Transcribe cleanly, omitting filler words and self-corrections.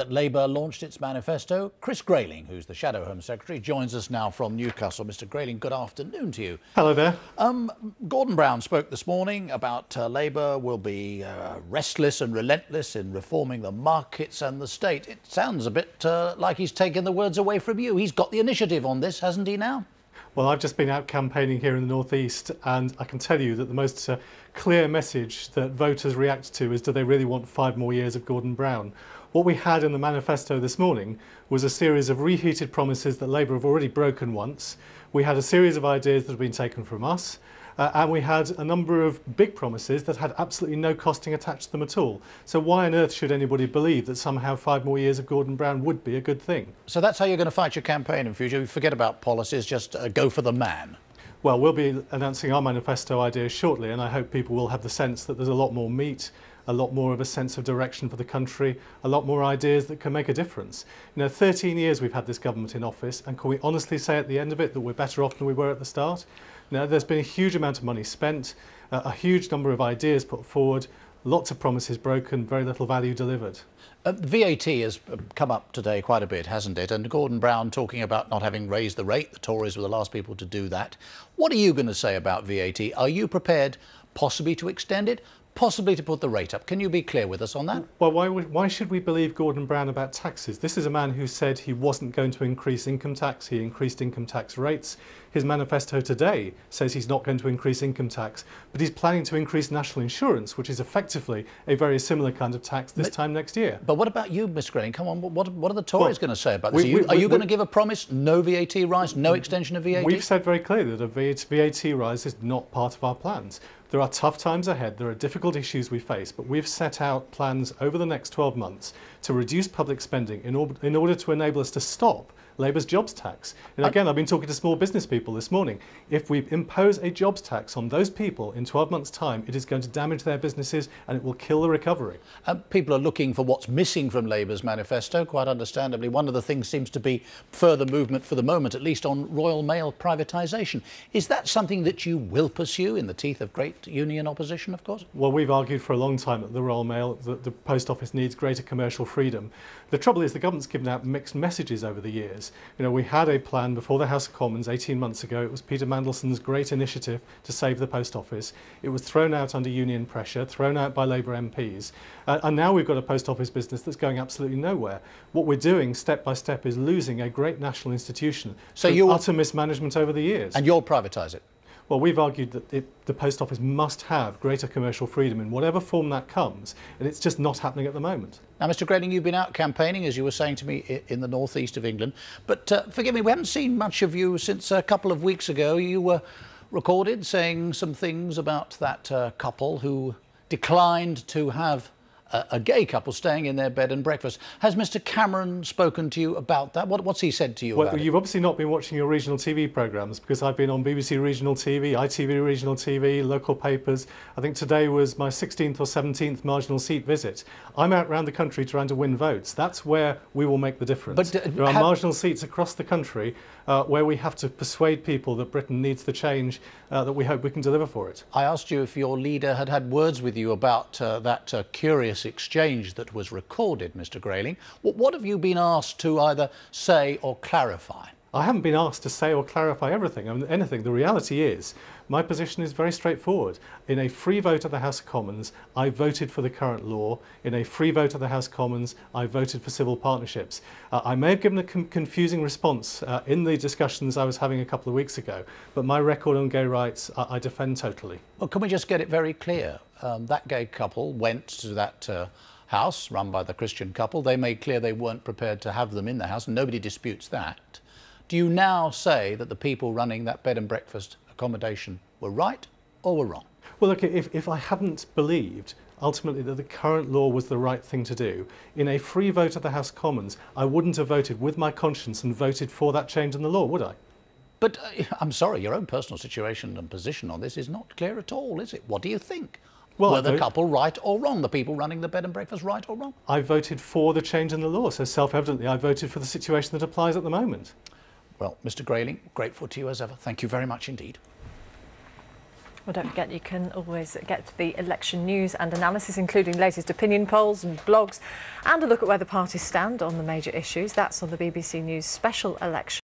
that Labour launched its manifesto. Chris Grayling, who's the Shadow Home Secretary, joins us now from Newcastle. Mr. Grayling, good afternoon to you. Hello there. Gordon Brown spoke this morning about Labour will be restless and relentless in reforming the markets and the state. It sounds a bit like he's taken the words away from you. He's got the initiative on this, hasn't he now? Well, I've just been out campaigning here in the North East, and I can tell you that the most clear message that voters react to is, do they really want 5 more years of Gordon Brown? What we had in the manifesto this morning was a series of reheated promises that Labour have already broken once. We had a series of ideas that have been taken from us. And we had a number of big promises that had absolutely no costing attached to them at all. So why on earth should anybody believe that somehow 5 more years of Gordon Brown would be a good thing? So that's how you're going to fight your campaign in future? Forget about policies, just go for the man? Well, we'll be announcing our manifesto ideas shortly, and I hope people will have the sense that there's a lot more meat, a lot more of a sense of direction for the country, a lot more ideas that can make a difference. You know, 13 years we've had this government in office, and can we honestly say at the end of it that we're better off than we were at the start? Now, there's been a huge amount of money spent, a huge number of ideas put forward, lots of promises broken, very little value delivered. VAT has come up today quite a bit, hasn't it? And Gordon Brown talking about not having raised the rate. The Tories were the last people to do that. What are you going to say about VAT? Are you prepared possibly to extend it? Possibly to put the rate up? Can you be clear with us on that? Well, why should we believe Gordon Brown about taxes? This is a man who said he wasn't going to increase income tax. He increased income tax rates. His manifesto today says he's not going to increase income tax, but he's planning to increase national insurance, which is effectively a very similar kind of tax this time next year. But what about you, Mr. Grayling? Come on, what are the Tories going to say about this? Are you going to give a promise, no VAT rise, no extension of VAT? We've said very clearly that a VAT rise is not part of our plans. There are tough times ahead, there are difficult issues we face, but we've set out plans over the next 12 months to reduce public spending in order to enable us to stop Labour's jobs tax. And again, I've been talking to small business people this morning. If we impose a jobs tax on those people in 12 months' time, it is going to damage their businesses and it will kill the recovery. People are looking for what's missing from Labour's manifesto, quite understandably. One of the things seems to be further movement for the moment, at least on Royal Mail privatisation. Is that something that you will pursue in the teeth of great union opposition, of course? Well, we've argued for a long time at the Royal Mail that the Post Office needs greater commercial freedom. The trouble is the government's given out mixed messages over the years. You know, we had a plan before the House of Commons 18 months ago. It was Peter Mandelson's great initiative to save the Post Office. It was thrown out under union pressure, thrown out by Labour MPs. And now we've got a Post Office business that's going absolutely nowhere. What we're doing, step by step, is losing a great national institution through utter mismanagement over the years. And you'll privatise it? Well, we've argued that the Post Office must have greater commercial freedom in whatever form that comes, and it's just not happening at the moment. Now, Mr. Grayling, you've been out campaigning, as you were saying to me, in the northeast of England, but forgive me, we haven't seen much of you since a couple of weeks ago. You were recorded saying some things about that couple who declined to have a gay couple staying in their bed and breakfast. Has Mr. Cameron spoken to you about that? What's he said to you about it? Well, you've obviously not been watching your regional TV programmes, because I've been on BBC Regional TV, ITV Regional TV, local papers. I think today was my 16th or 17th marginal seat visit. I'm out around the country trying to win votes. That's where we will make the difference. But there are marginal seats across the country where we have to persuade people that Britain needs the change that we hope we can deliver for it. I asked you if your leader had had words with you about that curious exchange that was recorded, Mr. Grayling. What have you been asked to either say or clarify? I haven't been asked to say or clarify anything. The reality is, my position is very straightforward. In a free vote at the House of Commons, I voted for the current law. In a free vote at the House of Commons, I voted for civil partnerships. I may have given a confusing response in the discussions I was having a couple of weeks ago, but my record on gay rights, I defend totally. Well, can we just get it very clear? That gay couple went to that house run by the Christian couple. They made clear they weren't prepared to have them in the house, and nobody disputes that. Do you now say that the people running that bed and breakfast accommodation were right or were wrong? Well, look, if I hadn't believed ultimately that the current law was the right thing to do, in a free vote at the House of Commons, I wouldn't have voted with my conscience and voted for that change in the law, would I? But I'm sorry, your own personal situation and position on this is not clear at all, is it? What do you think? Well, were the couple right or wrong? The people running the bed and breakfast right or wrong? I voted for the change in the law, so self-evidently I voted for the situation that applies at the moment. Well, Mr. Grayling, grateful to you as ever. Thank you very much indeed. Well, don't forget you can always get the election news and analysis, including latest opinion polls and blogs, and a look at where the parties stand on the major issues. That's on the BBC News Special Election.